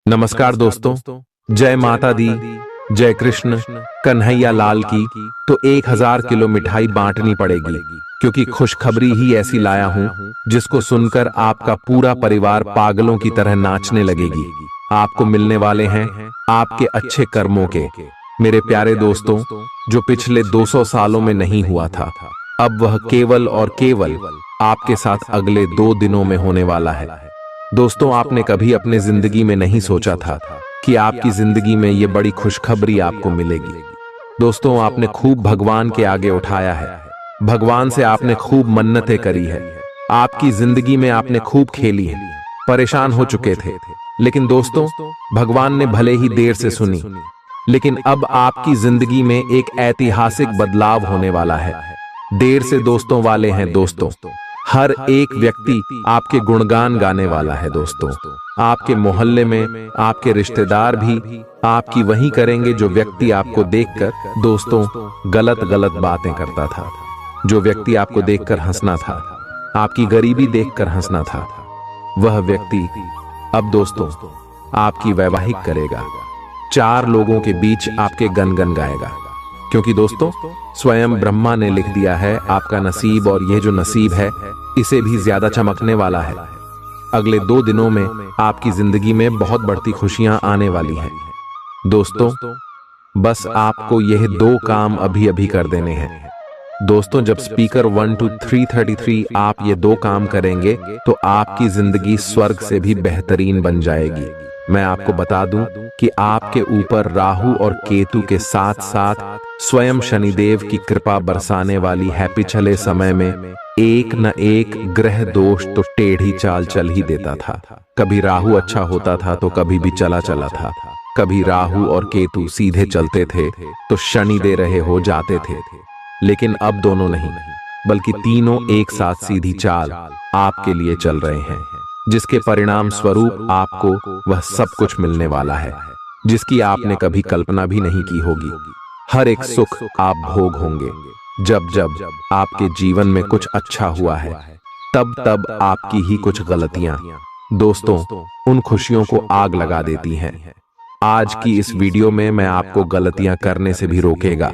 नमस्कार दोस्तों, जय माता दी, जय कृष्ण कन्हैया लाल की। तो 1000 किलो मिठाई बांटनी पड़ेगी, क्योंकि खुशखबरी ही ऐसी लाया हूं जिसको सुनकर आपका पूरा परिवार पागलों की तरह नाचने लगेगी। आपको मिलने वाले हैं आपके अच्छे कर्मों के, मेरे प्यारे दोस्तों, जो पिछले 200 सालों में नहीं हुआ था, अब वह केवल और केवल आपके साथ अगले 2 दिनों में होने वाला है। दोस्तों, आपने कभी अपने जिंदगी में नहीं सोचा था कि आपकी जिंदगी में ये बड़ी खुशखबरी आपको मिलेगी। दोस्तों, आपने खूब भगवान के आगे उठाया है, भगवान से आपने खूब मन्नतें करी है, आपकी जिंदगी में आपने खूब खेली है, परेशान हो चुके थे। लेकिन दोस्तों, भगवान ने भले ही देर से सुनी, लेकिन अब आपकी जिंदगी में एक ऐतिहासिक बदलाव होने वाला है। देर से दोस्तों वाले हैं दोस्तों, हर एक व्यक्ति आपके गुणगान गाने वाला है दोस्तों। आपके मोहल्ले में आपके रिश्तेदार भी आपकी वही करेंगे जो व्यक्ति आपको देखकर दोस्तों गलत गलत बातें करता था, जो व्यक्ति आपको देखकर हंसना था, आपकी गरीबी देखकर हंसना था, वह व्यक्ति अब दोस्तों आपकी वैवाहिक करेगा, 4 लोगों के बीच आपके गन गाएगा। क्योंकि दोस्तों, स्वयं ब्रह्मा ने लिख दिया है आपका नसीब, और यह जो नसीब है इसे भी ज्यादा चमकने वाला है। अगले 2 दिनों में आपकी जिंदगी में बहुत बढ़ती खुशियां आने वाली हैं। दोस्तों, बस आपको यह 2 काम अभी अभी कर देने हैं। दोस्तों, जब स्पीकर 1 to 333 आप ये 2 काम करेंगे तो आपकी जिंदगी स्वर्ग से भी बेहतरीन बन जाएगी। मैं आपको बता दूं कि आपके ऊपर राहु और केतु के साथ साथ स्वयं शनिदेव की कृपा बरसाने वाली है। पिछले समय में एक न एक ग्रह दोष तो टेढ़ी चाल चल ही देता था। कभी राहु अच्छा होता था तो कभी भी चला चला था, कभी राहु और केतु सीधे चलते थे तो शनि दे रहे हो जाते थे। लेकिन अब दोनों नहीं, बल्कि तीनों एक साथ सीधी चाल आपके लिए चल रहे हैं, जिसके परिणाम स्वरूप आपको वह सब कुछ मिलने वाला है जिसकी आपने कभी कल्पना भी नहीं की होगी। हर एक सुख आप भोग होंगे। जब जब आपके जीवन में कुछ अच्छा हुआ है, तब तब आपकी ही कुछ गलतियां दोस्तों उन खुशियों को आग लगा देती हैं। आज की इस वीडियो में मैं आपको गलतियां करने से भी रोकेगा,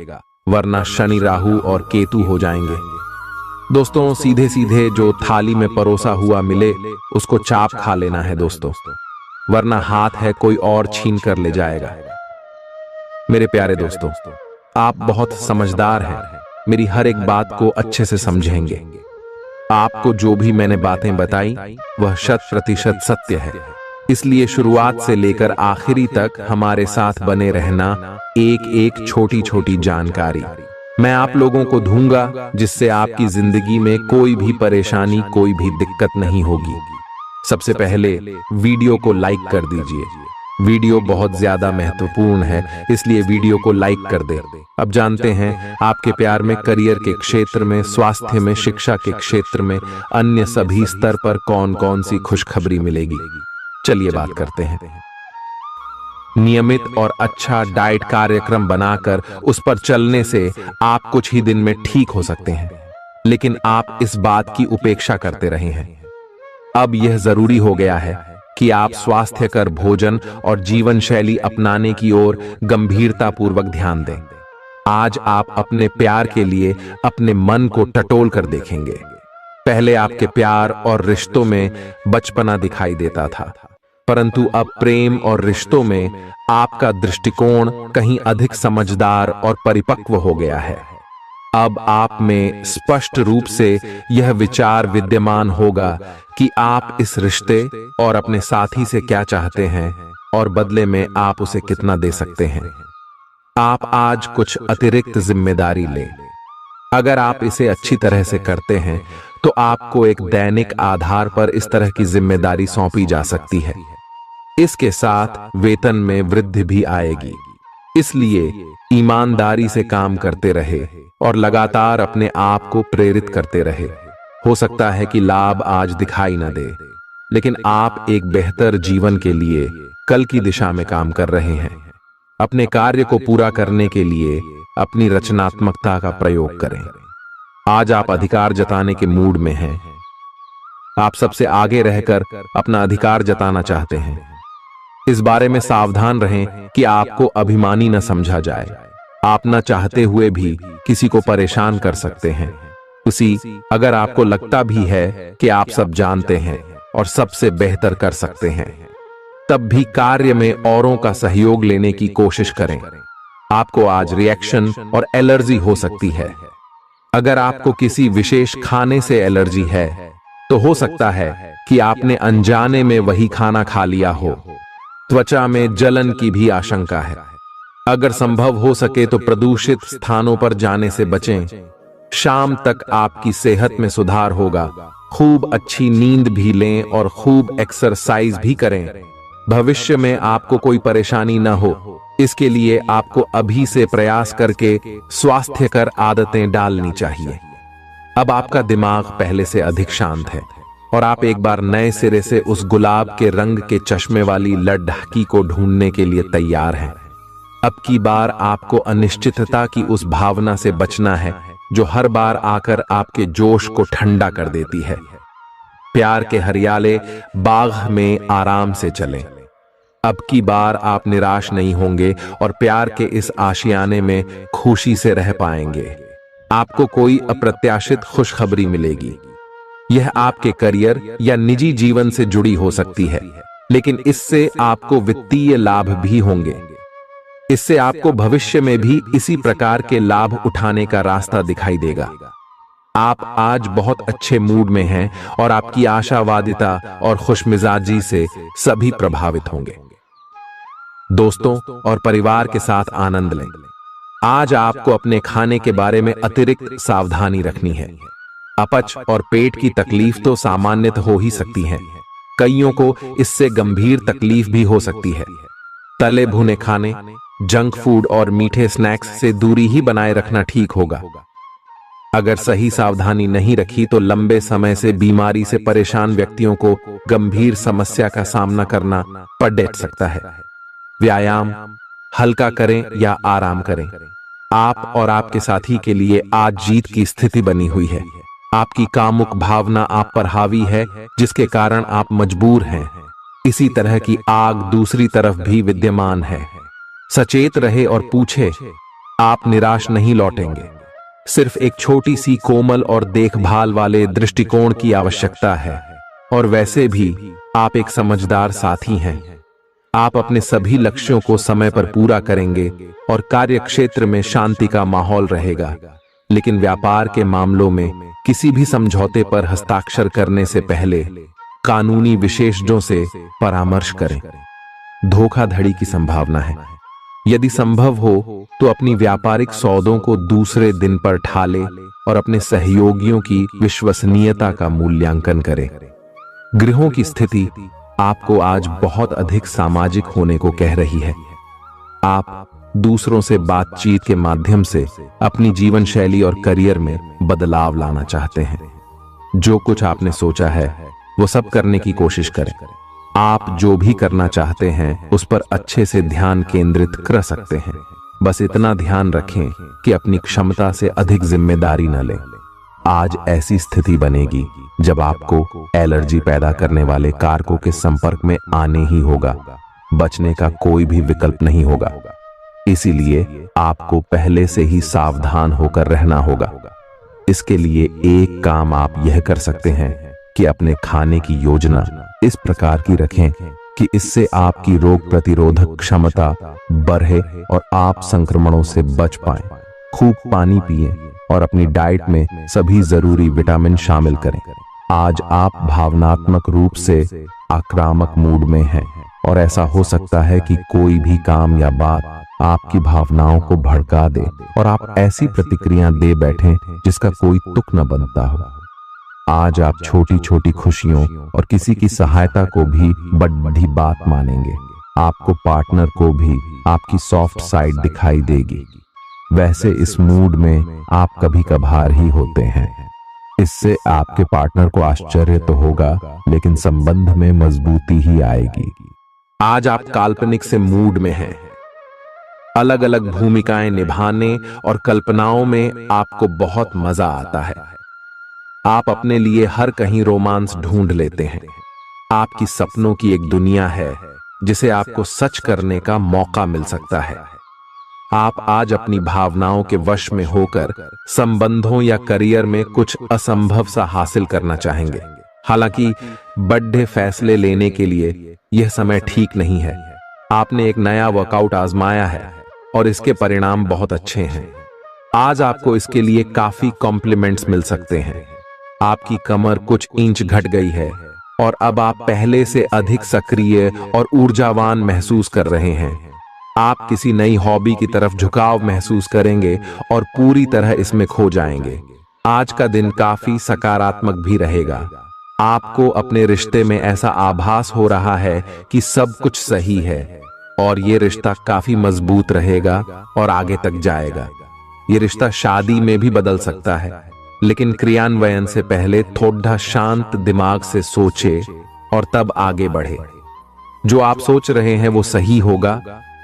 वरना शनि राहु और केतु हो जाएंगे। दोस्तों, सीधे सीधे जो थाली में परोसा हुआ मिले उसको चाप खा लेना है दोस्तों, वरना हाथ है कोई और छीन कर ले जाएगा। मेरे प्यारे दोस्तों, आप बहुत समझदार हैं, मेरी हर एक बात को अच्छे से समझेंगे। आपको जो भी मैंने बातें बताई वह 100% सत्य है, इसलिए शुरुआत से लेकर आखिरी तक हमारे साथ बने रहना। एक एक छोटी छोटी जानकारी मैं आप लोगों को दूंगा, जिससे आपकी जिंदगी में कोई भी परेशानी, कोई भी दिक्कत नहीं होगी। सबसे पहले वीडियो को लाइक कर दीजिए, वीडियो बहुत ज्यादा महत्वपूर्ण है, इसलिए वीडियो को लाइक कर दे। अब जानते हैं आपके प्यार में, करियर के क्षेत्र में, स्वास्थ्य में, शिक्षा के क्षेत्र में, अन्य सभी स्तर पर कौन कौन सी खुशखबरी मिलेगी। चलिए बात करते हैं। नियमित और अच्छा डाइट कार्यक्रम बनाकर उस पर चलने से आप कुछ ही दिन में ठीक हो सकते हैं, लेकिन आप इस बात की उपेक्षा करते रहे हैं। अब यह जरूरी हो गया है कि आप स्वास्थ्यकर भोजन और जीवन शैली अपनाने की ओर गंभीरतापूर्वक ध्यान दें। आज आप अपने प्यार के लिए अपने मन को टटोल कर देखेंगे। पहले आपके प्यार और रिश्तों में बचपना दिखाई देता था, परंतु अब प्रेम और रिश्तों में आपका दृष्टिकोण कहीं अधिक समझदार और परिपक्व हो गया है। अब आप में स्पष्ट रूप से यह विचार विद्यमान होगा कि आप इस रिश्ते और अपने साथी से क्या चाहते हैं और बदले में आप उसे कितना दे सकते हैं। आप आज कुछ अतिरिक्त जिम्मेदारी लें। अगर आप इसे अच्छी तरह से करते हैं तो आपको एक दैनिक आधार पर इस तरह की जिम्मेदारी सौंपी जा सकती है। इसके साथ वेतन में वृद्धि भी आएगी, इसलिए ईमानदारी से काम करते रहे और लगातार अपने आप को प्रेरित करते रहे। हो सकता है कि लाभ आज दिखाई न दे, लेकिन आप एक बेहतर जीवन के लिए कल की दिशा में काम कर रहे हैं। अपने कार्य को पूरा करने के लिए अपनी रचनात्मकता का प्रयोग करें। आज आप अधिकार जताने के मूड में हैं। आप सबसे आगे रहकर अपना अधिकार जताना चाहते हैं। इस बारे में सावधान रहें कि आपको अभिमानी न समझा जाए। आप न चाहते हुए भी किसी को परेशान कर सकते हैं। अगर आपको लगता भी है कि आप सब जानते हैं और सबसे बेहतर कर सकते हैं, तब भी कार्य में औरों का सहयोग लेने की कोशिश करें। आपको आज रिएक्शन और एलर्जी हो सकती है। अगर आपको किसी विशेष खाने से एलर्जी है, तो हो सकता है कि आपने अनजाने में वही खाना खा लिया हो। त्वचा में जलन की भी आशंका है। अगर संभव हो सके तो प्रदूषित स्थानों पर जाने से बचें। शाम तक आपकी सेहत में सुधार होगा। खूब अच्छी नींद भी लें और खूब एक्सरसाइज भी करें। भविष्य में आपको कोई परेशानी न हो, इसके लिए आपको अभी से प्रयास करके स्वास्थ्यकर आदतें डालनी चाहिए। अब आपका दिमाग पहले से अधिक शांत है और आप एक बार नए सिरे से उस गुलाब के रंग के चश्मे वाली लड़की को ढूंढने के लिए तैयार हैं। अब की बार आपको अनिश्चितता की उस भावना से बचना है जो हर बार आकर आपके जोश को ठंडा कर देती है। प्यार के हरियाले बाग में आराम से चलें। अब की बार आप निराश नहीं होंगे और प्यार के इस आशियाने में खुशी से रह पाएंगे। आपको कोई अप्रत्याशित खुशखबरी मिलेगी। यह आपके करियर या निजी जीवन से जुड़ी हो सकती है, लेकिन इससे आपको वित्तीय लाभ भी होंगे। इससे आपको भविष्य में भी इसी प्रकार के लाभ उठाने का रास्ता दिखाई देगा। आप आज बहुत अच्छे मूड में हैं और आपकी आशावादिता और खुशमिजाजी से सभी प्रभावित होंगे। दोस्तों और परिवार के साथ आनंद लें। आज आपको अपने खाने के बारे में अतिरिक्त सावधानी रखनी है। अपच और पेट की तकलीफ तो सामान्य हो ही सकती है। कईयों को इससे गंभीर तकलीफ भी हो सकती है। तले भुने खाने, जंक फूड और मीठे स्नैक्स से दूरी ही बनाए रखना ठीक होगा। अगर सही सावधानी नहीं रखी तो लंबे समय से बीमारी से परेशान व्यक्तियों को गंभीर समस्या का सामना करना पड़ सकता है। व्यायाम हल्का करें या आराम करें। आप और आपके साथी के लिए आज जीत की स्थिति बनी हुई है। आपकी कामुक भावना आप पर हावी है, जिसके कारण आप मजबूर हैं। इसी तरह की आग दूसरी तरफ भी विद्यमान है। सचेत रहे और पूछे, आप निराश नहीं लौटेंगे। सिर्फ एक छोटी सी कोमल और देखभाल वाले दृष्टिकोण की आवश्यकता है। और वैसे भी आप एक समझदार साथी हैं। आप अपने सभी लक्ष्यों को समय पर पूरा करेंगे और कार्यक्षेत्र में शांति का माहौल रहेगा। लेकिन व्यापार के मामलों में किसी भी समझौते पर हस्ताक्षर करने से पहले कानूनी विशेषज्ञों से परामर्श करें। धोखाधड़ी की संभावना है। यदि संभव हो तो अपनी व्यापारिक सौदों को दूसरे दिन पर टाले और अपने सहयोगियों की विश्वसनीयता का मूल्यांकन करें। गृहों की स्थिति आपको आज बहुत अधिक सामाजिक होने को कह रही है। आप दूसरों से बातचीत के माध्यम से अपनी जीवन शैली और करियर में बदलाव लाना चाहते हैं। जो कुछ आपने सोचा है वो सब करने की कोशिश करें। आप जो भी करना चाहते हैं उस पर अच्छे से ध्यान केंद्रित कर सकते हैं। बस इतना ध्यान रखें कि अपनी क्षमता से अधिक जिम्मेदारी न लें। आज ऐसी स्थिति बनेगी जब आपको एलर्जी पैदा करने वाले कारकों के संपर्क में आने ही होगा। बचने का कोई भी विकल्प नहीं होगा। इसीलिए आपको पहले से ही सावधान होकर रहना होगा। इसके लिए एक काम आप यह कर सकते हैं कि अपने खाने की योजना इस प्रकार की रखें कि इससे आपकी रोग प्रतिरोधक क्षमता बढ़े और आप संक्रमणों से बच पाएं। खूब पानी पिएं और अपनी डाइट में सभी जरूरी विटामिन शामिल करें। आज आप भावनात्मक रूप से आक्रामक मूड में हैं और ऐसा हो सकता है कि कोई भी काम या बात आपकी भावनाओं को भड़का दे और आप ऐसी प्रतिक्रिया दे बैठें जिसका कोई तुक न बनता हो। आज आप छोटी छोटी खुशियों और किसी की सहायता को भी बड़ी बात मानेंगे। आपको पार्टनर को भी आपकी सॉफ्ट साइड दिखाई देगी। वैसे इस मूड में आप कभी कभार ही होते हैं। इससे आपके पार्टनर को आश्चर्य तो होगा, लेकिन संबंध में मजबूती ही आएगी। आज आप काल्पनिक से मूड में हैं। अलग अलग भूमिकाएं निभाने और कल्पनाओं में आपको बहुत मजा आता है। आप अपने लिए हर कहीं रोमांस ढूंढ लेते हैं। आपकी सपनों की एक दुनिया है जिसे आपको सच करने का मौका मिल सकता है। आप आज अपनी भावनाओं के वश में होकर संबंधों या करियर में कुछ असंभव सा हासिल करना चाहेंगे। हालांकि बड़े फैसले लेने के लिए यह समय ठीक नहीं है। आपने एक नया वर्कआउट आजमाया है और इसके परिणाम बहुत अच्छे हैं। आज आपको इसके लिए काफी कॉम्प्लीमेंट्स मिल सकते हैं। आपकी कमर कुछ इंच घट गई है और अब आप पहले से अधिक सक्रिय और ऊर्जावान महसूस कर रहे हैं। आप किसी नई हॉबी की तरफ झुकाव महसूस करेंगे और पूरी तरह इसमें खो जाएंगे। आज का दिन काफी सकारात्मक भी रहेगा। आपको अपने रिश्ते में ऐसा आभास हो रहा है कि सब कुछ सही है और ये रिश्ता काफी मजबूत रहेगा और आगे तक जाएगा। ये रिश्ता शादी में भी बदल सकता है, लेकिन क्रियान्वयन से पहले थोड़ा शांत दिमाग से सोचे और तब आगे बढ़े। जो आप सोच रहे हैं वो सही होगा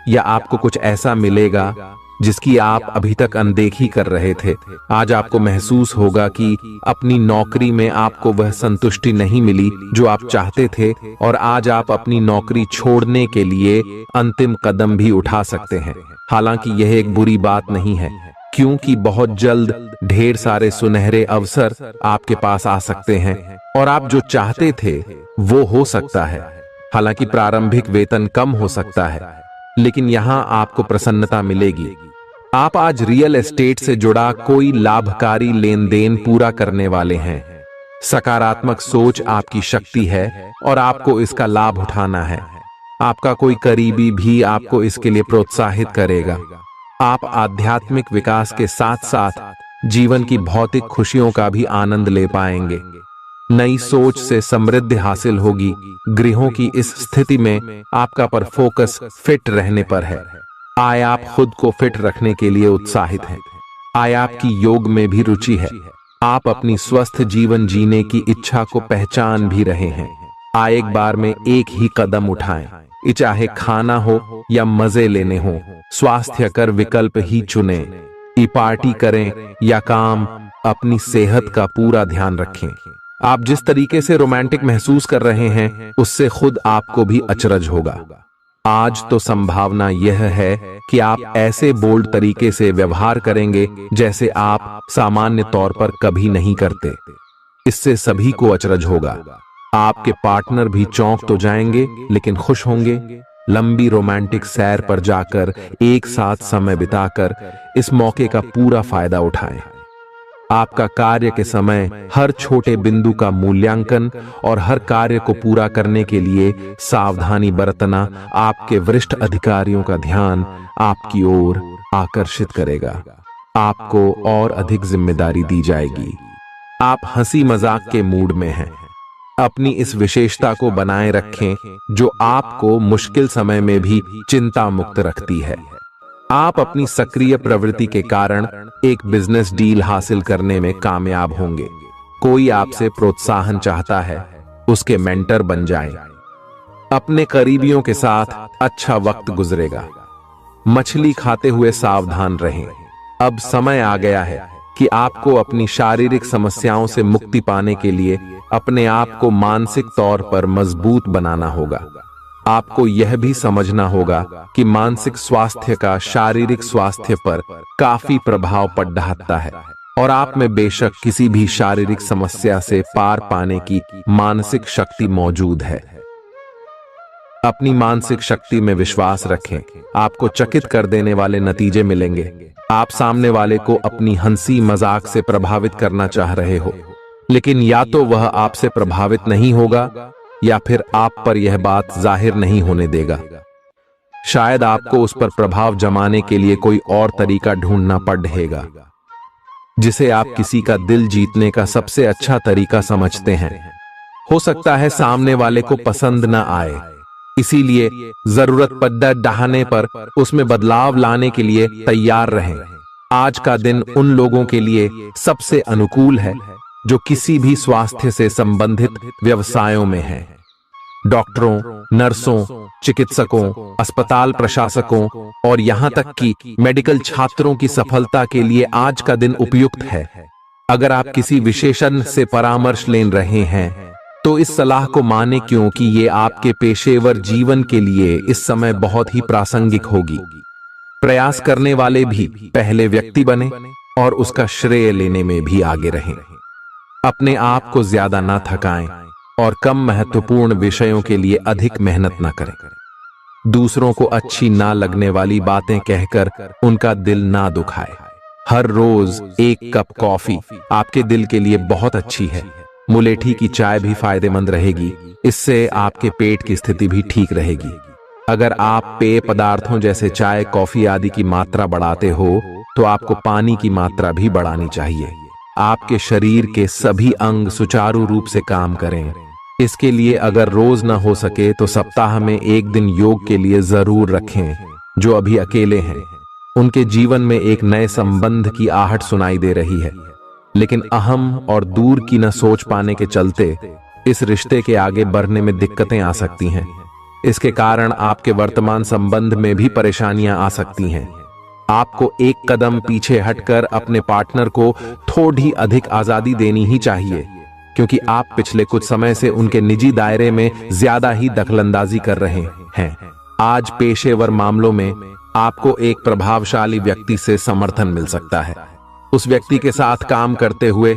या आपको कुछ ऐसा मिलेगा जिसकी आप अभी तक अनदेखी कर रहे थे। आज आपको महसूस होगा कि अपनी नौकरी में आपको वह संतुष्टि नहीं मिली जो आप चाहते थे और आज आप अपनी नौकरी छोड़ने के लिए अंतिम कदम भी उठा सकते हैं। हालांकि यह एक बुरी बात नहीं है, क्योंकि बहुत जल्द ढेर सारे सुनहरे अवसर आपके पास आ सकते हैं और आप जो चाहते थे वो हो सकता है। हालांकि प्रारंभिक वेतन कम हो सकता है, लेकिन यहां आपको प्रसन्नता मिलेगी। आप आज रियल एस्टेट से जुड़ा कोई लाभकारी लेन देन पूरा करने वाले हैं। सकारात्मक सोच आपकी शक्ति है और आपको इसका लाभ उठाना है। आपका कोई करीबी भी आपको इसके लिए प्रोत्साहित करेगा। आप आध्यात्मिक विकास के साथ साथ जीवन की भौतिक खुशियों का भी आनंद ले पाएंगे। नई सोच से समृद्धि हासिल होगी। गृहों की इस स्थिति में आपका पर फोकस फिट रहने पर है। आय आप खुद को फिट रखने के लिए उत्साहित हैं। आय आपकी योग में भी रुचि है। आप अपनी स्वस्थ जीवन जीने की इच्छा को पहचान भी रहे हैं। आय एक बार में एक ही कदम उठाएं, चाहे खाना हो या मजे लेने हो। स्वास्थ्यकर विकल्प ही चुने। पार्टी करें या काम, अपनी सेहत का पूरा ध्यान रखें। आप जिस तरीके से रोमांटिक महसूस कर रहे हैं उससे खुद आपको भी अचरज होगा। आज तो संभावना यह है कि आप ऐसे बोल्ड तरीके से व्यवहार करेंगे जैसे आप सामान्य तौर पर कभी नहीं करते। इससे सभी को अचरज होगा। आपके पार्टनर भी चौंक तो जाएंगे लेकिन खुश होंगे। लंबी रोमांटिक सैर पर जाकर एक साथ समय बिताकर इस मौके का पूरा फायदा उठाएं। आपका कार्य के समय हर छोटे बिंदु का मूल्यांकन और हर कार्य को पूरा करने के लिए सावधानी बरतना आपके वरिष्ठ अधिकारियों का ध्यान आपकी ओर आकर्षित करेगा। आपको और अधिक जिम्मेदारी दी जाएगी। आप हंसी मजाक के मूड में हैं। अपनी इस विशेषता को बनाए रखें जो आपको मुश्किल समय में भी चिंता मुक्त रखती है। आप अपनी सक्रिय प्रवृत्ति के कारण एक बिजनेस डील हासिल करने में कामयाब होंगे। कोई आपसे प्रोत्साहन चाहता है, उसके मेंटर बन जाएं। अपने करीबियों के साथ अच्छा वक्त गुजरेगा। मछली खाते हुए सावधान रहें। अब समय आ गया है कि आपको अपनी शारीरिक समस्याओं से मुक्ति पाने के लिए अपने आप को मानसिक तौर पर मजबूत बनाना होगा। आपको यह भी समझना होगा कि मानसिक स्वास्थ्य का शारीरिक स्वास्थ्य पर काफी प्रभाव पड़ता है और आप में बेशक किसी भी शारीरिक समस्या से पार पाने की मानसिक शक्ति मौजूद है। अपनी मानसिक शक्ति में विश्वास रखें। आपको चकित कर देने वाले नतीजे मिलेंगे। आप सामने वाले को अपनी हंसी मजाक से प्रभावित करना चाह रहे हो, लेकिन या तो वह आपसे प्रभावित नहीं होगा या फिर आप पर यह बात जाहिर नहीं होने देगा। शायद आपको उस पर प्रभाव जमाने के लिए कोई और तरीका ढूंढना पड़ेगा, जिसे आप किसी का दिल जीतने का सबसे अच्छा तरीका समझते हैं। हो सकता है सामने वाले को पसंद न आए, इसीलिए जरूरत पड़ने पर उसमें बदलाव लाने के लिए तैयार रहें। आज का दिन उन लोगों के लिए सबसे अनुकूल है जो किसी भी स्वास्थ्य से संबंधित व्यवसायों में हैं। डॉक्टरों, नर्सों, चिकित्सकों, अस्पताल प्रशासकों और यहां तक कि मेडिकल छात्रों की सफलता के लिए आज का दिन उपयुक्त है। अगर आप किसी विशेषज्ञ से परामर्श ले रहे हैं तो इस सलाह को माने, क्योंकि ये आपके पेशेवर जीवन के लिए इस समय बहुत ही प्रासंगिक होगी। प्रयास करने वाले भी पहले व्यक्ति बने और उसका श्रेय लेने में भी आगे रहें। अपने आप को ज्यादा ना थकाएं और कम महत्वपूर्ण विषयों के लिए अधिक मेहनत ना करें। दूसरों को अच्छी ना लगने वाली बातें कहकर उनका दिल ना दुखाए। हर रोज एक कप कॉफी आपके दिल के लिए बहुत अच्छी है। मुलेठी की चाय भी फायदेमंद रहेगी, इससे आपके पेट की स्थिति भी ठीक रहेगी। अगर आप पेय पदार्थों जैसे चाय, कॉफी आदि की मात्रा बढ़ाते हो तो आपको पानी की मात्रा भी बढ़ानी चाहिए। आपके शरीर के सभी अंग सुचारू रूप से काम करें। इसके लिए अगर रोज ना हो सके तो सप्ताह में एक दिन योग के लिए जरूर रखें। जो अभी अकेले हैं उनके जीवन में एक नए संबंध की आहट सुनाई दे रही है, लेकिन अहम और दूर की न सोच पाने के चलते इस रिश्ते के आगे बढ़ने में दिक्कतें आ सकती हैं। इसके कारण आपके वर्तमान संबंध में भी परेशानियां आ सकती हैं। आपको एक कदम पीछे हटकर अपने पार्टनर को थोड़ी अधिक आजादी देनी ही चाहिए, क्योंकि आप पिछले कुछ समय से उनके निजी दायरे में ज्यादा ही दखलंदाजी कर रहे हैं। आज पेशेवर मामलों में आपको एक प्रभावशाली व्यक्ति से समर्थन मिल सकता है। उस व्यक्ति के साथ काम करते हुए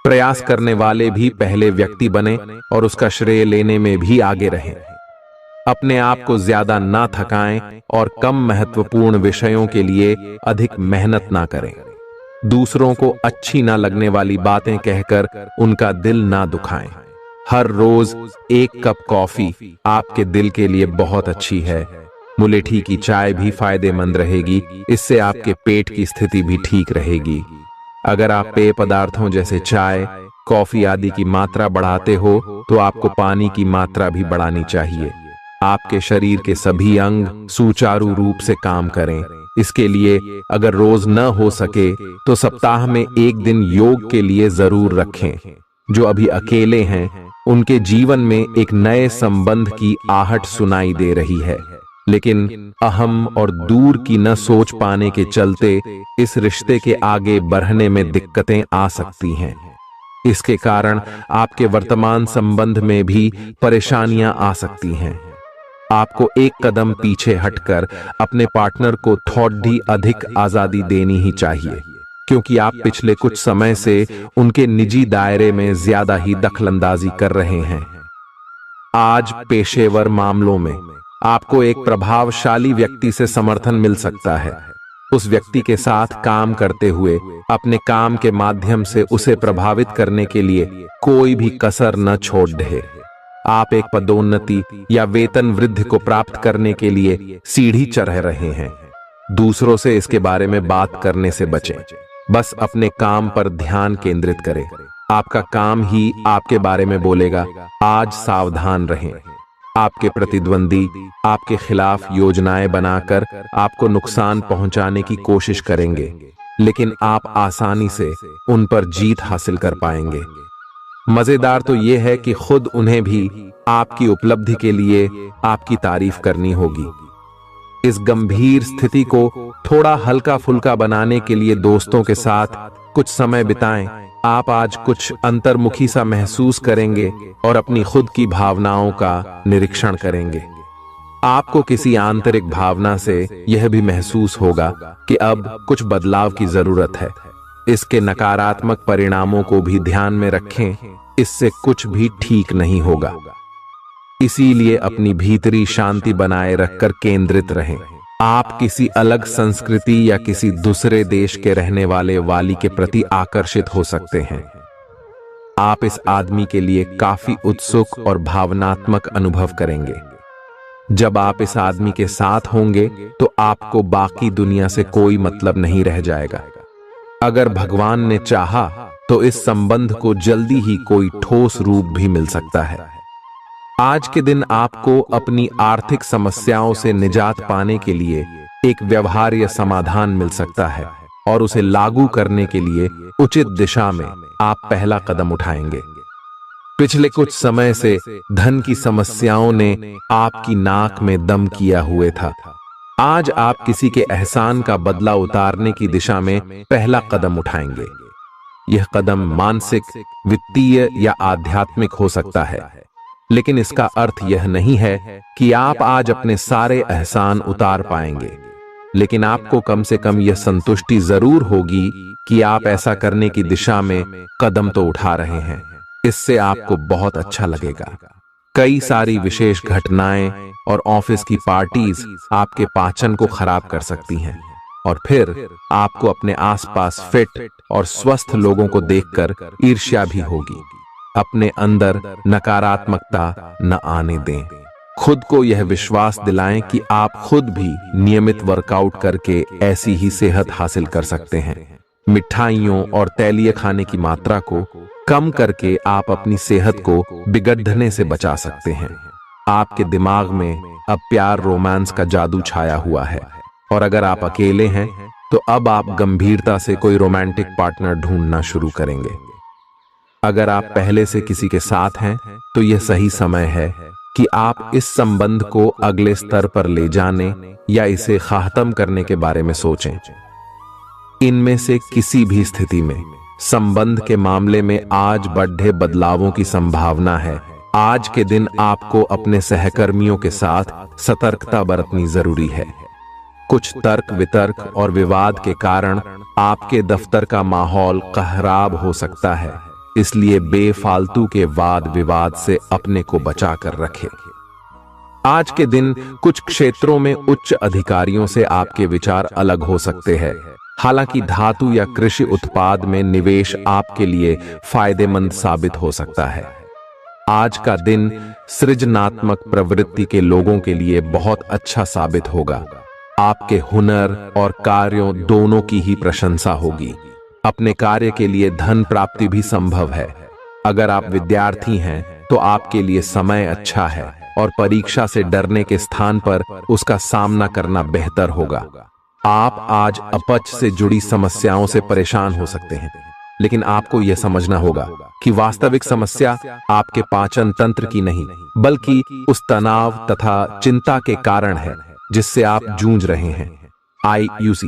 प्रयास करने वाले भी पहले व्यक्ति बने और उसका श्रेय लेने में भी आगे रहें। अपने आप को ज्यादा ना थकाएं और कम महत्वपूर्ण विषयों के लिए अधिक मेहनत ना करें। दूसरों को अच्छी ना लगने वाली बातें कहकर उनका दिल ना दुखाएं। हर रोज एक कप कॉफी आपके दिल के लिए बहुत अच्छी है। मुलेठी की चाय भी फायदेमंद रहेगी, इससे आपके पेट की स्थिति भी ठीक रहेगी। अगर आप पेय पदार्थों जैसे चाय, कॉफी आदि की मात्रा बढ़ाते हो तो आपको पानी की मात्रा भी बढ़ानी चाहिए। आपके शरीर के सभी अंग सुचारू रूप से काम करें। इसके लिए अगर रोज न हो सके तो सप्ताह में एक दिन योग के लिए जरूर रखें। जो अभी अकेले हैं उनके जीवन में एक नए संबंध की आहट सुनाई दे रही है, लेकिन अहम और दूर की न सोच पाने के चलते इस रिश्ते के आगे बढ़ने में दिक्कतें आ सकती हैं। इसके कारण आपके वर्तमान संबंध में भी परेशानियां आ सकती हैं। आपको एक कदम पीछे हटकर अपने पार्टनर को थोड़ी अधिक आजादी देनी ही चाहिए, क्योंकि आप पिछले कुछ समय से उनके निजी दायरे में ज्यादा ही दखलंदाजी कर रहे हैं। आज पेशेवर मामलों में आपको एक प्रभावशाली व्यक्ति से समर्थन मिल सकता है। उस व्यक्ति के साथ काम करते हुए अपने काम के माध्यम से उसे प्रभावित करने के लिए कोई भी कसर न छोड़ दे। आप एक पदोन्नति या वेतन वृद्धि को प्राप्त करने के लिए सीढ़ी चढ़ रहे हैं। दूसरों से इसके बारे में बात करने से बचें। बस अपने काम पर ध्यान केंद्रित करें। आपका काम ही आपके बारे में बोलेगा। आज सावधान रहें। आपके प्रतिद्वंदी आपके खिलाफ योजनाएं बनाकर आपको नुकसान पहुंचाने की कोशिश करेंगे, लेकिन आप आसानी से उन पर जीत हासिल कर पाएंगे। मजेदार तो यह है कि खुद उन्हें भी आपकी उपलब्धि के लिए आपकी तारीफ करनी होगी। इस गंभीर स्थिति को थोड़ा हल्का फुल्का बनाने के लिए दोस्तों के साथ कुछ समय बिताएं। आप आज कुछ अंतर्मुखी सा महसूस करेंगे और अपनी खुद की भावनाओं का निरीक्षण करेंगे। आपको किसी आंतरिक भावना से यह भी महसूस होगा कि अब कुछ बदलाव की जरूरत है। इसके नकारात्मक परिणामों को भी ध्यान में रखें, इससे कुछ भी ठीक नहीं होगा। इसीलिए अपनी भीतरी शांति बनाए रखकर केंद्रित रहें। आप किसी अलग संस्कृति या किसी दूसरे देश के रहने वाले वाली के प्रति आकर्षित हो सकते हैं। आप इस आदमी के लिए काफी उत्सुक और भावनात्मक अनुभव करेंगे। जब आप इस आदमी के साथ होंगे तो आपको बाकी दुनिया से कोई मतलब नहीं रह जाएगा। अगर भगवान ने चाहा तो इस संबंध को जल्दी ही कोई ठोस रूप भी मिल सकता है। आज के दिन आपको अपनी आर्थिक समस्याओं से निजात पाने के लिए एक व्यवहार्य समाधान मिल सकता है और उसे लागू करने के लिए उचित दिशा में आप पहला कदम उठाएंगे। पिछले कुछ समय से धन की समस्याओं ने आपकी नाक में दम किया हुए था। आज आप किसी के एहसान का बदला उतारने की दिशा में पहला कदम उठाएंगे। यह कदम मानसिक, वित्तीय या आध्यात्मिक हो सकता है, लेकिन इसका अर्थ यह नहीं है कि आप आज अपने सारे एहसान उतार पाएंगे। लेकिन आपको कम से कम यह संतुष्टि जरूर होगी कि आप ऐसा करने की दिशा में कदम तो उठा रहे हैं। इससे आपको बहुत अच्छा लगेगा। कई सारी विशेष घटनाएं और ऑफिस की पार्टीज आपके पाचन को खराब कर सकती हैं, और फिर आपको अपने आसपास फिट और स्वस्थ लोगों को देखकर ईर्ष्या भी होगी। अपने अंदर नकारात्मकता न आने दें। खुद को यह विश्वास दिलाएं कि आप खुद भी नियमित वर्कआउट करके ऐसी ही सेहत हासिल कर सकते हैं। मिठाइयों और तैलीय खाने की मात्रा को कम करके आप अपनी सेहत को बिगड़ने से बचा सकते हैं। आपके दिमाग में अब प्यार रोमांस का जादू छाया हुआ है, और अगर आप अकेले हैं तो अब आप गंभीरता से कोई रोमांटिक पार्टनर ढूंढना शुरू करेंगे। अगर आप पहले से किसी के साथ हैं तो यह सही समय है कि आप इस संबंध को अगले स्तर पर ले जाने या इसे खत्म करने के बारे में सोचें। इनमें से किसी भी स्थिति में संबंध के मामले में आज बड़े बदलावों की संभावना है। आज के दिन आपको अपने सहकर्मियों के साथ सतर्कता बरतनी जरूरी है। कुछ तर्क वितर्क और विवाद के कारण आपके दफ्तर का माहौल खराब हो सकता है, इसलिए बेफालतू के वाद विवाद से अपने को बचा कर रखें। आज के दिन कुछ क्षेत्रों में उच्च अधिकारियों से आपके विचार अलग हो सकते हैं। हालांकि धातु या कृषि उत्पाद में निवेश आपके लिए फायदेमंद साबित हो सकता है। आज का दिन सृजनात्मक प्रवृत्ति के लोगों के लिए बहुत अच्छा साबित होगा। आपके हुनर और कार्यों दोनों की ही प्रशंसा होगी। अपने कार्य के लिए धन प्राप्ति भी संभव है। अगर आप विद्यार्थी हैं तो आपके लिए समय अच्छा है और परीक्षा से डरने के स्थान पर उसका सामना करना बेहतर होगा। आप आज अपच से जुड़ी समस्याओं से परेशान हो सकते हैं, लेकिन आपको यह समझना होगा कि वास्तविक समस्या आपके पाचन तंत्र की नहीं, बल्कि उस तनाव तथा चिंता के कारण है जिससे आप जूझ रहे हैं। IUC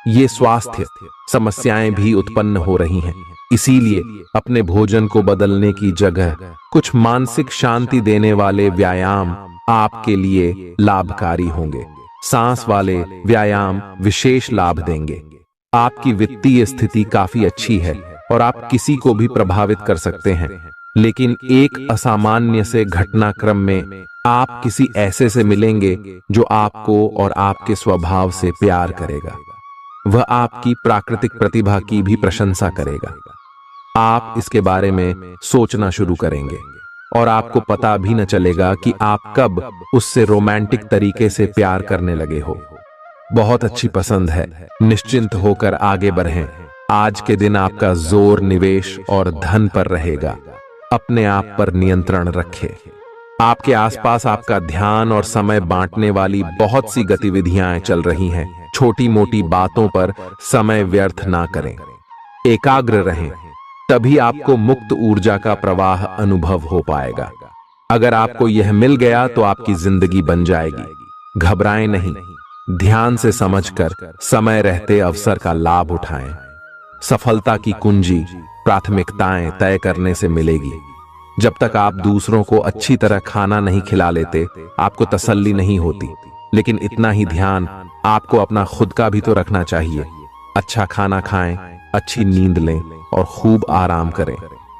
ये स्वास्थ्य समस्याएं भी उत्पन्न हो रही हैं। इसीलिए अपने भोजन को बदलने की जगह कुछ मानसिक शांति देने वाले व्यायाम आपके लिए लाभकारी होंगे। सांस वाले व्यायाम विशेष लाभ देंगे। आपकी वित्तीय स्थिति काफी अच्छी है और आप किसी को भी प्रभावित कर सकते हैं, लेकिन एक असामान्य से घटनाक्रम में आप किसी ऐसे से मिलेंगे जो आपको और आपके स्वभाव से प्यार करेगा। वह आपकी प्राकृतिक प्रतिभा की भी प्रशंसा करेगा। आप इसके बारे में सोचना शुरू करेंगे और आपको पता भी न चलेगा कि आप कब उससे रोमांटिक तरीके से प्यार करने लगे हो। बहुत अच्छी पसंद है। निश्चिंत होकर आगे बढ़ें। आज के दिन आपका जोर निवेश और धन पर रहेगा। अपने आप पर नियंत्रण रखें। आपके आसपास आपका ध्यान और समय बांटने वाली बहुत सी गतिविधियां चल रही हैं। छोटी मोटी बातों पर समय व्यर्थ ना करें। एकाग्र रहें, तभी आपको मुक्त ऊर्जा का प्रवाह अनुभव हो पाएगा। अगर आपको यह मिल गया तो आपकी जिंदगी बन जाएगी। घबराएं नहीं, ध्यान से समझकर समय रहते अवसर का लाभ उठाएं। सफलता की कुंजी प्राथमिकताएं तय करने से मिलेगी। जब तक आप दूसरों को अच्छी तरह खाना नहीं खिला लेते, आपको तसल्ली नहीं होती। लेकिन इतना ही ध्यान आपको अपना खुद का भी तो रखना चाहिए। अच्छा खाना खाएं, अच्छी नींद लें और खूब आराम करें,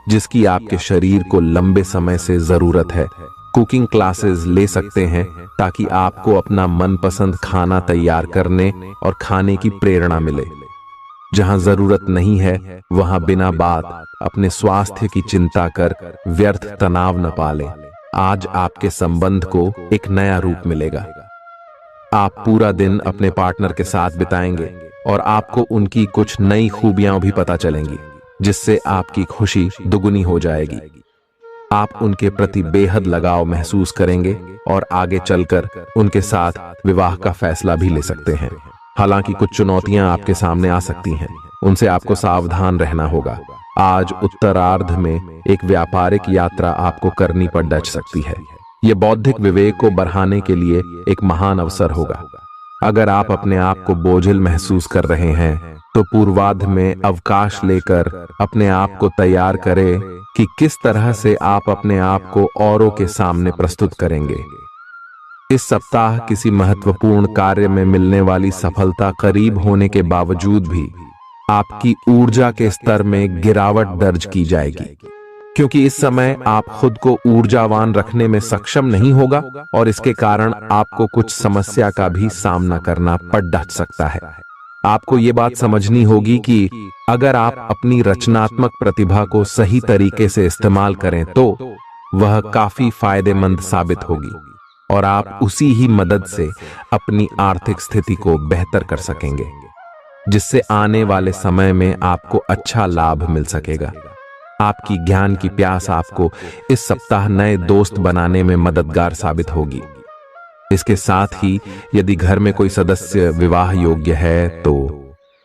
जिसकी आपके शरीर को लंबे समय से जरूरत है। कुकिंग क्लासेस ले सकते हैं ताकि आपको अपना मनपसंद खाना तैयार करने और खाने की प्रेरणा मिले। जहां जरूरत नहीं है वहां बिना बात अपने स्वास्थ्य की चिंता कर व्यर्थ तनाव न पालें। आज आपके संबंध को एक नया रूप मिलेगा। आप पूरा दिन अपने पार्टनर के साथ बिताएंगे और आपको उनकी कुछ नई खूबियां भी पता चलेंगी, जिससे आपकी खुशी दुगुनी हो जाएगी। आप उनके प्रति बेहद लगाव महसूस करेंगे और आगे चलकर उनके साथ विवाह का फैसला भी ले सकते हैं। हालांकि कुछ चुनौतियां आपके सामने आ सकती हैं, उनसे आपको सावधान रहना होगा। आज उत्तरार्ध में एक व्यापारिक यात्रा आपको करनी पड़ सकती है। यह बौद्धिक विवेक को बढ़ाने के लिए एक महान अवसर होगा। अगर आप अपने आप को बोझिल महसूस कर रहे हैं तो पूर्वार्ध में अवकाश लेकर अपने आप को तैयार करें कि किस तरह से आप अपने आप को औरों के सामने प्रस्तुत करेंगे। इस सप्ताह किसी महत्वपूर्ण कार्य में मिलने वाली सफलता करीब होने के बावजूद भी आपकी ऊर्जा के स्तर में गिरावट दर्ज की जाएगी, क्योंकि इस समय आप खुद को ऊर्जावान रखने में सक्षम नहीं होगा और इसके कारण आपको कुछ समस्या का भी सामना करना पड़ सकता है। आपको ये बात समझनी होगी कि अगर आप अपनी रचनात्मक प्रतिभा को सही तरीके से इस्तेमाल करें तो वह काफी फायदेमंद साबित होगी और आप उसी ही मदद से अपनी आर्थिक स्थिति को बेहतर कर सकेंगे, जिससे आने वाले समय में आपको अच्छा लाभ मिल सकेगा। आपकी ज्ञान की प्यास आपको इस सप्ताह नए दोस्त बनाने में मददगार साबित होगी। इसके साथ ही यदि घर में कोई सदस्य विवाह योग्य है तो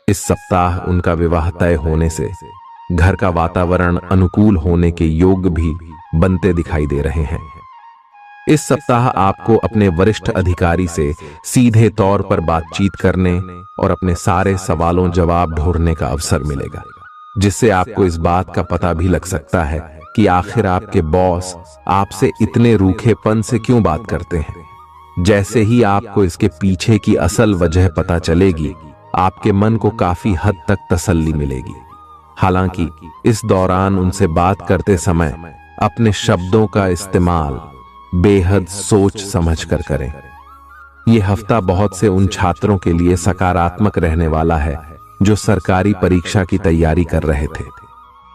इस सप्ताह उनका विवाह तय होने से घर का वातावरण अनुकूल होने के योग भी बनते दिखाई दे रहे हैं। इस सप्ताह आपको अपने वरिष्ठ अधिकारी से सीधे तौर पर बातचीत करने और अपने सारे सवालों जवाब ढूंढने का अवसर मिलेगा, जिससे आपको इस बात का पता भी लग सकता है कि आखिर आपके बॉस आपसे इतने रूखेपन से क्यों बात करते हैं। जैसे ही आपको इसके पीछे की असल वजह पता चलेगी, आपके मन को काफी हद तक तसल्ली मिलेगी। हालांकि इस दौरान उनसे बात करते समय अपने शब्दों का इस्तेमाल बेहद सोच समझ कर करें। यह हफ्ता बहुत से उन छात्रों के लिए सकारात्मक रहने वाला है जो सरकारी परीक्षा की तैयारी कर रहे थे।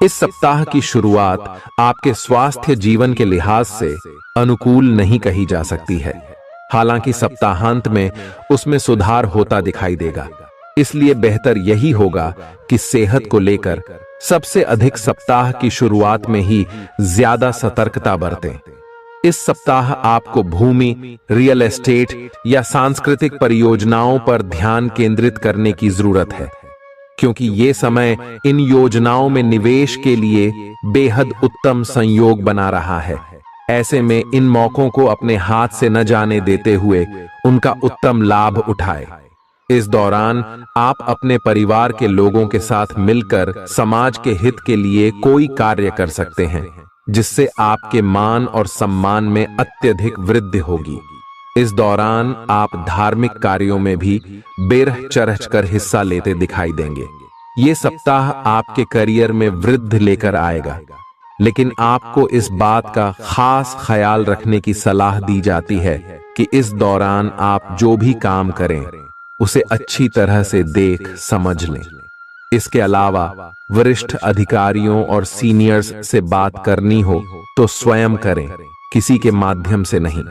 इस सप्ताह की शुरुआत आपके स्वास्थ्य जीवन के लिहाज से अनुकूल नहीं कही जा सकती है। हालांकि सप्ताहांत में उसमें सुधार होता दिखाई देगा, इसलिए बेहतर यही होगा कि सेहत को लेकर सबसे अधिक सप्ताह की शुरुआत में ही ज्यादा सतर्कता बरतें। इस सप्ताह आपको भूमि, रियल एस्टेट या सांस्कृतिक परियोजनाओं पर ध्यान केंद्रित करने की जरूरत है, क्योंकि ये समय इन योजनाओं में निवेश के लिए बेहद उत्तम संयोग बना रहा है। ऐसे में इन मौकों को अपने हाथ से न जाने देते हुए उनका उत्तम लाभ उठाए। इस दौरान आप अपने परिवार के लोगों के साथ मिलकर समाज के हित के लिए कोई कार्य कर सकते हैं, जिससे आपके मान और सम्मान में अत्यधिक वृद्धि होगी। इस दौरान आप धार्मिक कार्यों में भी बेरह चरह कर हिस्सा लेते दिखाई देंगे। ये सप्ताह आपके करियर में वृद्धि लेकर आएगा, लेकिन आपको इस बात का खास ख्याल रखने की सलाह दी जाती है कि इस दौरान आप जो भी काम करें उसे अच्छी तरह से देख समझ लें। इसके अलावा वरिष्ठ अधिकारियों और सीनियर्स से बात करनी हो तो स्वयं करें, किसी के माध्यम से नहीं,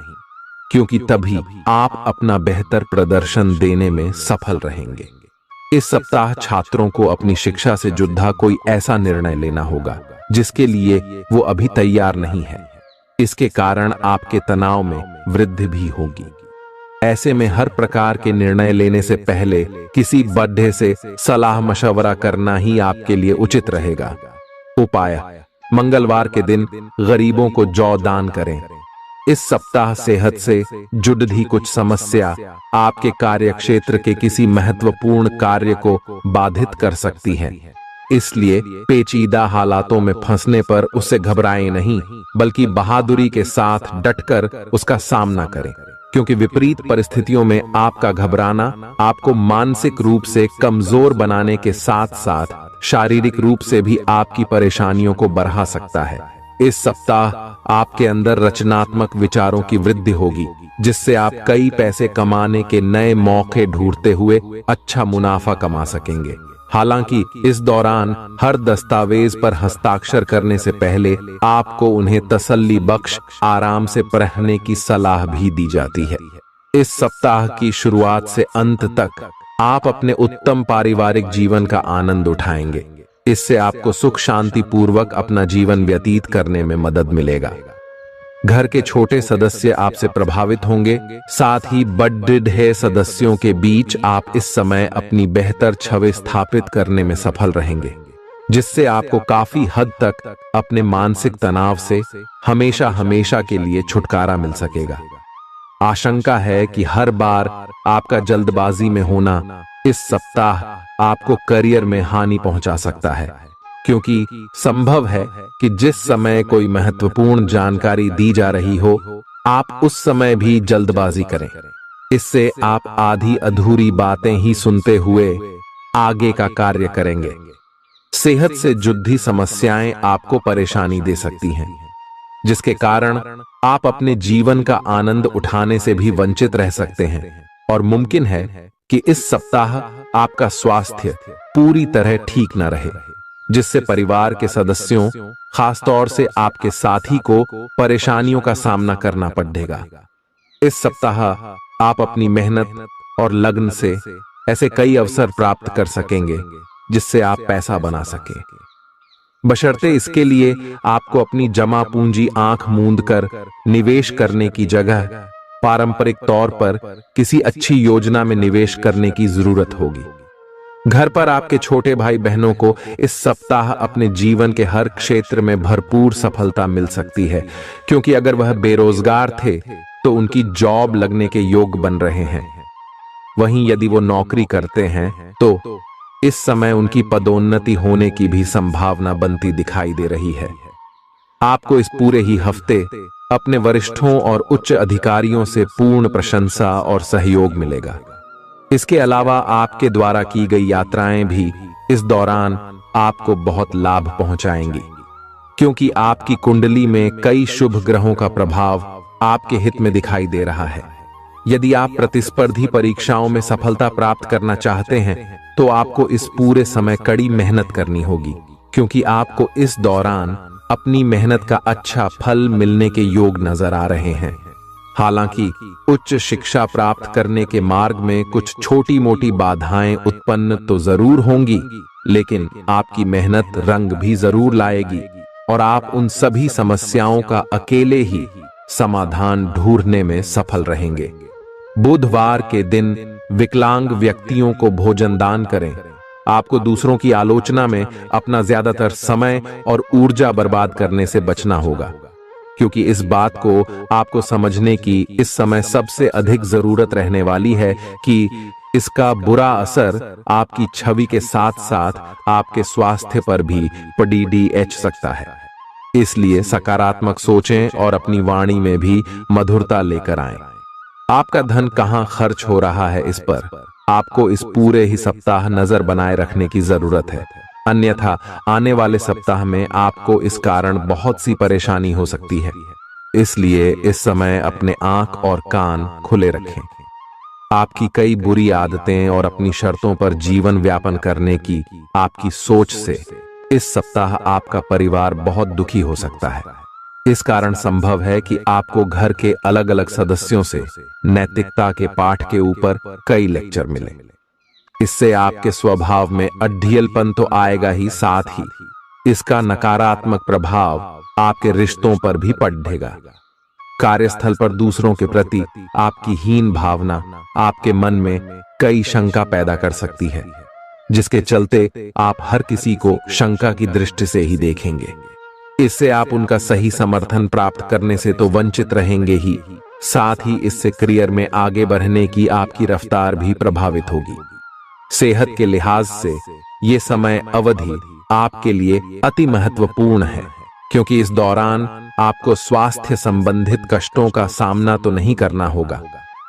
क्योंकि तभी आप अपना बेहतर प्रदर्शन देने में सफल रहेंगे। इस सप्ताह छात्रों को अपनी शिक्षा से जुड़ा कोई ऐसा निर्णय लेना होगा जिसके लिए वो अभी तैयार नहीं है। इसके कारण आपके तनाव में वृद्धि भी होगी। ऐसे में हर प्रकार के निर्णय लेने से पहले किसी बड़े से सलाह मशवरा करना ही आपके लिए उचित रहेगा। उपाय: मंगलवार के दिन गरीबों को जौ दान करें। इस सप्ताह सेहत से जुड़ी कुछ समस्या आपके कार्यक्षेत्र के किसी महत्वपूर्ण कार्य को बाधित कर सकती हैं। इसलिए पेचीदा हालातों में फंसने पर उससे घबराएं नहीं, बल्कि बहादुरी के साथ डटकर उसका सामना करें, क्योंकि विपरीत परिस्थितियों में आपका घबराना आपको मानसिक रूप से कमजोर बनाने के साथ साथ शारीरिक रूप से भी आपकी परेशानियों को बढ़ा सकता है। इस सप्ताह आपके अंदर रचनात्मक विचारों की वृद्धि होगी, जिससे आप कई पैसे कमाने के नए मौके ढूंढते हुए अच्छा मुनाफा कमा सकेंगे। हालांकि इस दौरान हर दस्तावेज पर हस्ताक्षर करने से पहले आपको उन्हें तसल्ली बख्श आराम से पढ़ने की सलाह भी दी जाती है। इस सप्ताह की शुरुआत से अंत तक आप अपने उत्तम पारिवारिक जीवन का आनंद उठाएंगे। इससे आपको सुख शांति पूर्वक अपना जीवन व्यतीत करने में मदद मिलेगा। घर के छोटे सदस्य आपसे प्रभावित होंगे, साथ ही बड़े सदस्यों के बीच आप इस समय अपनी बेहतर छवि स्थापित करने में सफल रहेंगे, जिससे आपको काफी हद तक अपने मानसिक तनाव से हमेशा हमेशा के लिए छुटकारा मिल सकेगा। आशंका है कि हर बार आपका जल्दबाजी में होना इस सप्ताह आपको करियर में हानि पहुंचा सकता है, क्योंकि संभव है कि जिस समय कोई महत्वपूर्ण जानकारी दी जा रही हो, आप उस समय भी जल्दबाजी करें। इससे आप आधी अधूरी बातें ही सुनते हुए आगे का कार्य करेंगे। सेहत से जुड़ी समस्याएं आपको परेशानी दे सकती हैं, जिसके कारण आप अपने जीवन का आनंद उठाने से भी वंचित रह सकते हैं। और मुमकिन है कि इस सप्ताह आपका स्वास्थ्य पूरी तरह ठीक न रहे, जिससे परिवार के सदस्यों, खासतौर से आपके साथी को परेशानियों का सामना करना पड़ेगा। इस सप्ताह आप अपनी मेहनत और लगन से ऐसे कई अवसर प्राप्त कर सकेंगे जिससे आप पैसा बना सकें। बशर्ते इसके लिए आपको अपनी जमा पूंजी आंख मूंद कर निवेश करने की जगह पारंपरिक तौर पर किसी अच्छी योजना में निवेश करने की जरूरत होगी। घर पर आपके छोटे भाई बहनों को इस सप्ताह अपने जीवन के हर क्षेत्र में भरपूर सफलता मिल सकती है, क्योंकि अगर वह बेरोजगार थे तो उनकी जॉब लगने के योग बन रहे हैं। वहीं यदि वो नौकरी करते हैं तो इस समय उनकी पदोन्नति होने की भी संभावना बनती दिखाई दे रही है। आपको इस पूरे ही हफ्ते अपने वरिष्ठों और उच्च अधिकारियों से पूर्ण प्रशंसा और सहयोग मिलेगा। इसके अलावा आपके द्वारा की गई यात्राएं भी इस दौरान आपको बहुत लाभ पहुंचाएंगी, क्योंकि आपकी कुंडली में कई शुभ ग्रहों का प्रभाव आपके हित में दिखाई दे रहा है। यदि आप प्रतिस्पर्धी परीक्षाओं में सफलता प्राप्त करना चाहते हैं तो आपको इस पूरे समय कड़ी मेहनत करनी होगी, क्योंकि आपको इस दौरान अपनी मेहनत का अच्छा फल मिलने के योग नजर आ रहे हैं। हालांकि उच्च शिक्षा प्राप्त करने के मार्ग में कुछ छोटी मोटी बाधाएं उत्पन्न तो जरूर होंगी, लेकिन आपकी मेहनत रंग भी जरूर लाएगी और आप उन सभी समस्याओं का अकेले ही समाधान ढूंढने में सफल रहेंगे। बुधवार के दिन विकलांग व्यक्तियों को भोजन दान करें। आपको दूसरों की आलोचना में अपना ज्यादातर समय और ऊर्जा बर्बाद करने से बचना होगा, क्योंकि इस बात को आपको समझने की इस समय सबसे अधिक जरूरत रहने वाली है कि इसका बुरा असर आपकी छवि के साथ साथ आपके स्वास्थ्य पर भी पड़ सकता है। इसलिए सकारात्मक सोचें और अपनी वाणी में भी मधुरता लेकर आएं। आपका धन कहां खर्च हो रहा है, इस पर आपको इस पूरे ही सप्ताह नजर बनाए रखने की जरूरत है, अन्यथा आने वाले सप्ताह में आपको इस कारण बहुत सी परेशानी हो सकती है। इसलिए इस समय अपने आंख और कान खुले रखें। आपकी कई बुरी आदतें और अपनी शर्तों पर जीवन व्यापन करने की आपकी सोच से इस सप्ताह आपका परिवार बहुत दुखी हो सकता है। इस कारण संभव है कि आपको घर के अलग अलग सदस्यों से नैतिकता के पाठ के ऊपर कई लेक्चर मिले। इससे आपके स्वभाव में अड्ढियलपन तो आएगा ही, साथ ही इसका नकारात्मक प्रभाव आपके रिश्तों पर भी पड़ेगा। कार्यस्थल पर दूसरों के प्रति आपकी हीन भावना आपके मन में कई शंका पैदा कर सकती है, जिसके चलते आप हर किसी को शंका की दृष्टि से ही देखेंगे। इससे आप उनका सही समर्थन प्राप्त करने से तो वंचित रहेंगे ही, साथ ही इससे करियर में आगे बढ़ने की आपकी रफ्तार भी प्रभावित होगी। सेहत के लिहाज से ये समय अवधि आपके लिए अति महत्वपूर्ण है, क्योंकि इस दौरान आपको स्वास्थ्य संबंधित कष्टों का सामना तो नहीं करना होगा,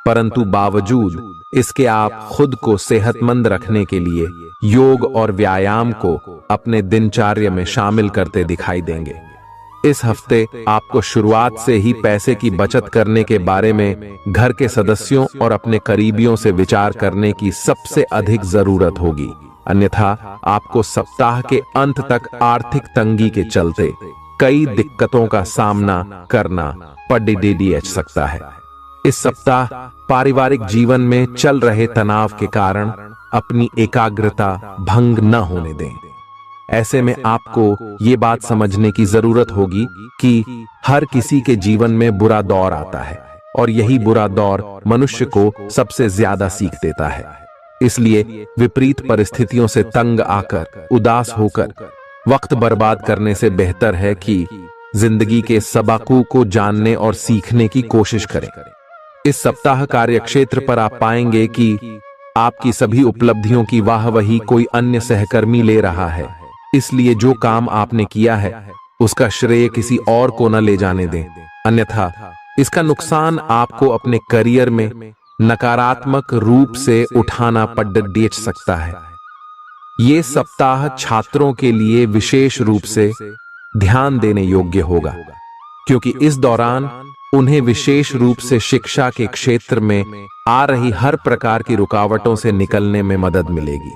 परंतु बावजूद इसके आप खुद को सेहतमंद रखने के लिए योग और व्यायाम को अपने दिनचर्या में शामिल करते दिखाई देंगे। इस हफ्ते आपको शुरुआत से ही पैसे की बचत करने के बारे में घर के सदस्यों और अपने करीबियों से विचार करने की सबसे अधिक जरूरत होगी, अन्यथा आपको सप्ताह के अंत तक आर्थिक तंगी के चलते कई दिक्कतों का सामना करना पड़ सकता है। इस सप्ताह पारिवारिक जीवन में चल रहे तनाव के कारण अपनी एकाग्रता भंग न होने दें। ऐसे में आपको ये बात समझने की जरूरत होगी कि हर किसी के जीवन में बुरा दौर आता है और यही बुरा दौर मनुष्य को सबसे ज्यादा सीख देता है। इसलिए विपरीत परिस्थितियों से तंग आकर उदास होकर वक्त बर्बाद करने से बेहतर है कि जिंदगी के सबकों को जानने और सीखने की कोशिश करें। इस सप्ताह कार्यक्षेत्र पर आप पाएंगे कि आपकी सभी उपलब्धियों की वाहवाही कोई अन्य सहकर्मी ले रहा है, इसलिए जो काम आपने किया है उसका श्रेय किसी और को न ले जाने दें, अन्यथा इसका नुकसान आपको अपने करियर में नकारात्मक रूप से उठाना पड़ सकता है। ये सप्ताह छात्रों के लिए विशेष रूप से ध्यान देने योग्य होगा, क्योंकि इस दौरान उन्हें विशेष रूप से शिक्षा के क्षेत्र में आ रही हर प्रकार की रुकावटों से निकलने में मदद मिलेगी,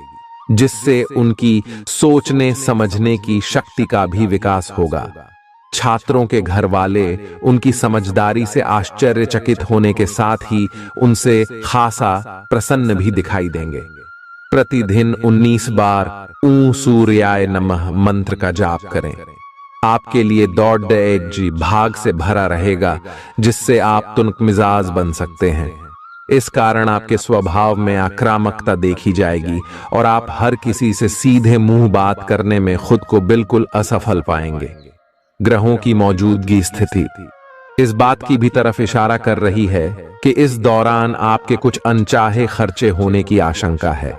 जिससे उनकी सोचने समझने की शक्ति का भी विकास होगा। छात्रों के घर वाले उनकी समझदारी से आश्चर्यचकित होने के साथ ही उनसे खासा प्रसन्न भी दिखाई देंगे। प्रतिदिन 19 बार ऊं सूर्याय नमः मंत्र का जाप करें। आपके लिए दौड़ एक जी भाग से भरा रहेगा, जिससे आप तुनक मिजाज बन सकते हैं। इस कारण आपके स्वभाव में आक्रामकता देखी जाएगी और आप हर किसी से सीधे मुंह बात करने में खुद को बिल्कुल असफल पाएंगे। ग्रहों की मौजूदगी स्थिति इस बात की भी तरफ इशारा कर रही है कि इस दौरान आपके कुछ अनचाहे खर्चे होने की आशंका है।